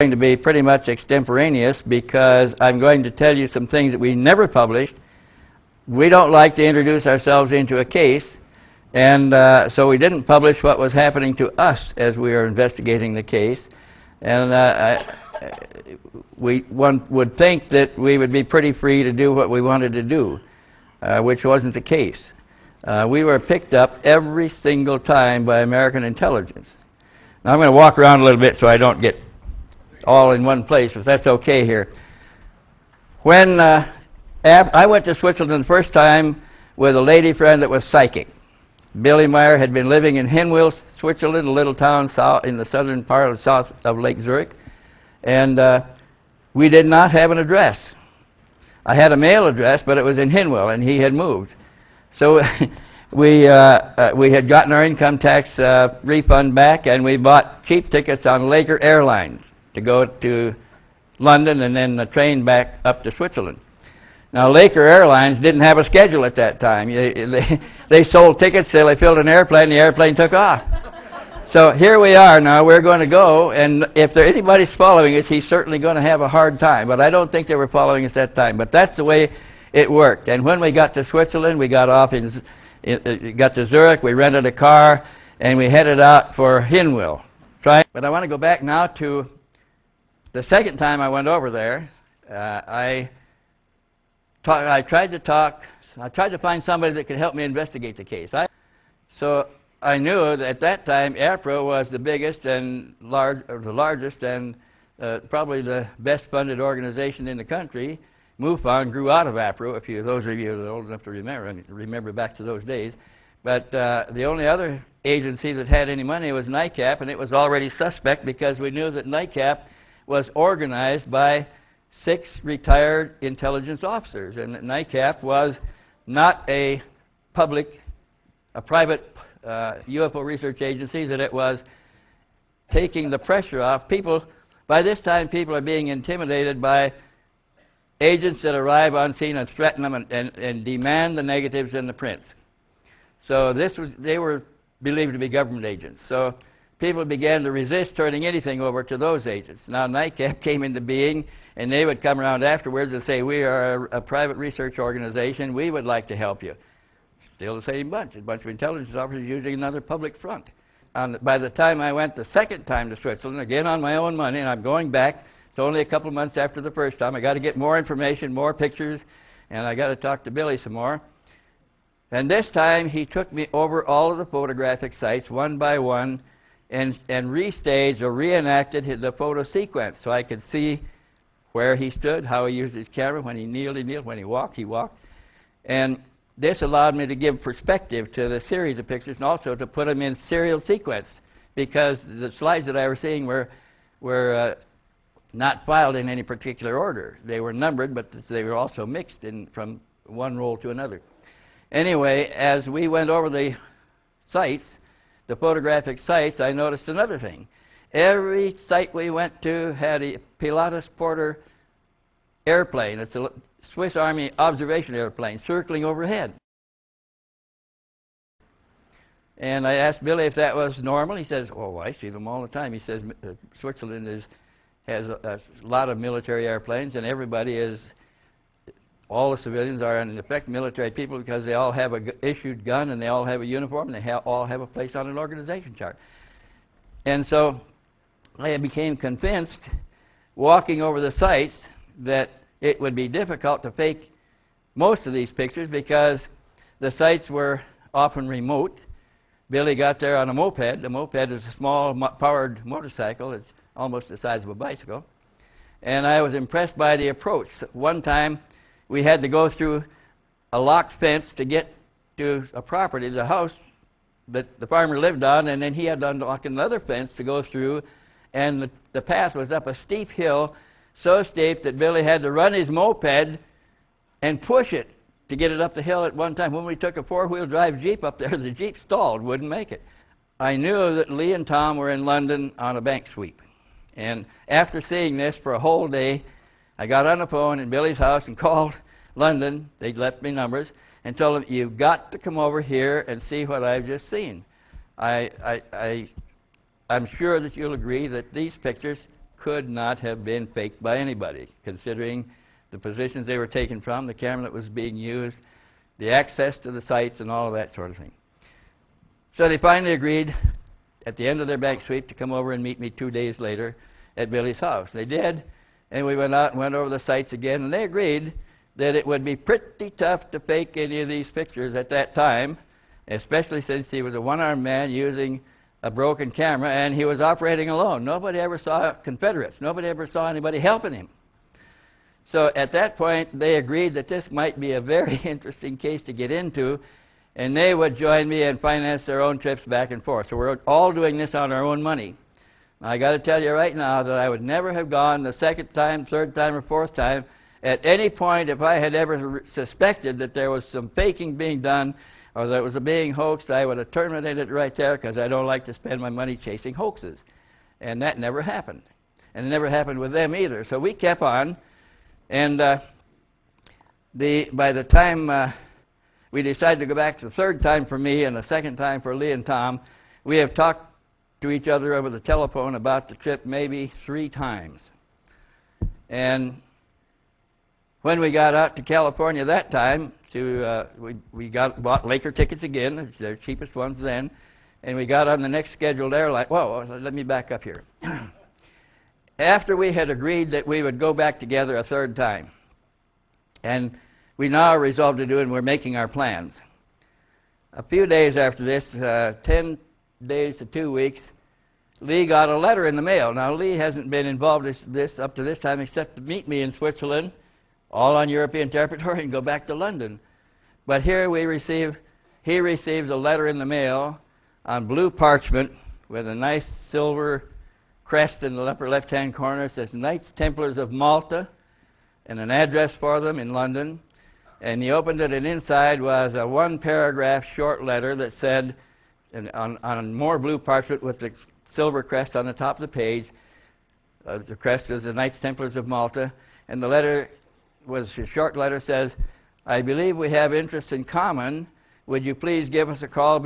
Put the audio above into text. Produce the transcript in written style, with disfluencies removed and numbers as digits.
Going to be pretty much extemporaneous because I'm going to tell you some things that we never published. We don't like to introduce ourselves into a case, and so we didn't publish what was happening to us as we were investigating the case. And one would think that we would be pretty free to do what we wanted to do, which wasn't the case. We were picked up every single time by American intelligence. Now I'm going to walk around a little bit so I don't get all in one place, if that's okay here. When I went to Switzerland the first time with a lady friend that was psychic. Billy Meier had been living in Hinwil, Switzerland, a little town south in the southern part of south of Lake Zurich, and we did not have an address. I had a mail address, but it was in Hinwil, and he had moved. So we had gotten our income tax refund back, and we bought cheap tickets on Laker Airlines to go to London and then the train back up to Switzerland. Now, Laker Airlines didn't have a schedule at that time. They sold tickets till they filled an airplane, the airplane took off. So here we are now, we're going to go, and if anybody's following us, he's certainly going to have a hard time, but I don't think they were following us that time. But that's the way it worked. And when we got to Switzerland, we got off got to Zurich, we rented a car, and we headed out for Hinwil. But I want to go back now to the second time I went over there. I tried to find somebody that could help me investigate the case. So I knew that at that time APRA was the biggest and the largest and probably the best funded organization in the country. MUFON grew out of APRA, those of you that are old enough to remember back to those days. But the only other agency that had any money was NICAP, and it was already suspect because we knew that NICAP was organized by 6 retired intelligence officers, and NICAP was not a private UFO research agency, that it was taking the pressure off people. By this time, people are being intimidated by agents that arrive on scene and threaten them and demand the negatives and the prints. So they were believed to be government agents. So people began to resist turning anything over to those agents. Now NICAP came into being, and they would come around afterwards and say, we are a private research organization, we would like to help you. Still the same bunch, a bunch of intelligence officers using another public front. By the time I went the second time to Switzerland, again on my own money, and I'm going back, it's only a couple of months after the first time, I got to get more information, more pictures, and I got to talk to Billy some more. And this time he took me over all of the photographic sites one by one and restaged or reenacted the photo sequence so I could see where he stood, how he used his camera. When he kneeled, he kneeled. When he walked, he walked. And this allowed me to give perspective to the series of pictures and also to put them in serial sequence, because the slides that I was seeing were not filed in any particular order. They were numbered, but they were also mixed from one roll to another. Anyway, as we went over the sites, the photographic sites, I noticed another thing. Every site we went to had a Pilatus Porter airplane. It's a Swiss Army observation airplane circling overhead. And I asked Billy if that was normal. He says, oh, I see them all the time. He says Switzerland has a lot of military airplanes, and all the civilians are in effect military people because they all have an issued gun and they all have a uniform and they all have a place on an organization chart. And so I became convinced, walking over the sites, that it would be difficult to fake most of these pictures because the sites were often remote. Billy got there on a moped. A moped is a small powered motorcycle. It's almost the size of a bicycle. And I was impressed by the approach. One time we had to go through a locked fence to get to a property, the house that the farmer lived on, and then he had to unlock another fence to go through, and the path was up a steep hill, so steep that Billy had to run his moped and push it to get it up the hill at one time. When we took a four-wheel drive Jeep up there, the Jeep stalled, wouldn't make it. I knew that Lee and Tom were in London on a bank sweep. And after seeing this for a whole day, I got on the phone in Billy's house and called London. They'd left me numbers and told them, you've got to come over here and see what I've just seen. I'm sure that you'll agree that these pictures could not have been faked by anybody, considering the positions they were taken from, the camera that was being used, the access to the sites, and all of that sort of thing. So they finally agreed at the end of their bank sweep to come over and meet me 2 days later at Billy's house. They did, and we went out and went over the sites again, and they agreed that it would be pretty tough to fake any of these pictures at that time, especially since he was a one-armed man using a broken camera, and he was operating alone. Nobody ever saw Confederates. Nobody ever saw anybody helping him. So at that point, they agreed that this might be a very interesting case to get into, and they would join me and finance their own trips back and forth. So we're all doing this on our own money. Now, I got to tell you right now that I would never have gone the second time, third time, or fourth time at any point if I had ever suspected that there was some faking being done or that it was being hoaxed. I would have terminated it right there, because I don't like to spend my money chasing hoaxes. And that never happened. And it never happened with them either. So we kept on. And by the time we decided to go back the third time for me and the second time for Lee and Tom, we have talked to each other over the telephone about the trip maybe 3 times. And when we got out to California that time, we bought Laker tickets again, their cheapest ones then, and we got on the next scheduled airline. Whoa, let me back up here. After we had agreed that we would go back together a third time, and we now resolved to do it, and we're making our plans. A few days after this, 10 days to 2 weeks, Lee got a letter in the mail. Now, Lee hasn't been involved in this up to this time except to meet me in Switzerland, all on European territory, and go back to London. But here he receives a letter in the mail on blue parchment with a nice silver crest in the upper left-hand corner. It says Knights Templars of Malta, and an address for them in London. And he opened it, and inside was a 1-paragraph short letter that said, on more blue parchment with the silver crest on the top of the page, the crest is the Knights Templars of Malta, and the letter was, a short letter says, "I believe we have interests in common. Would you please give us a call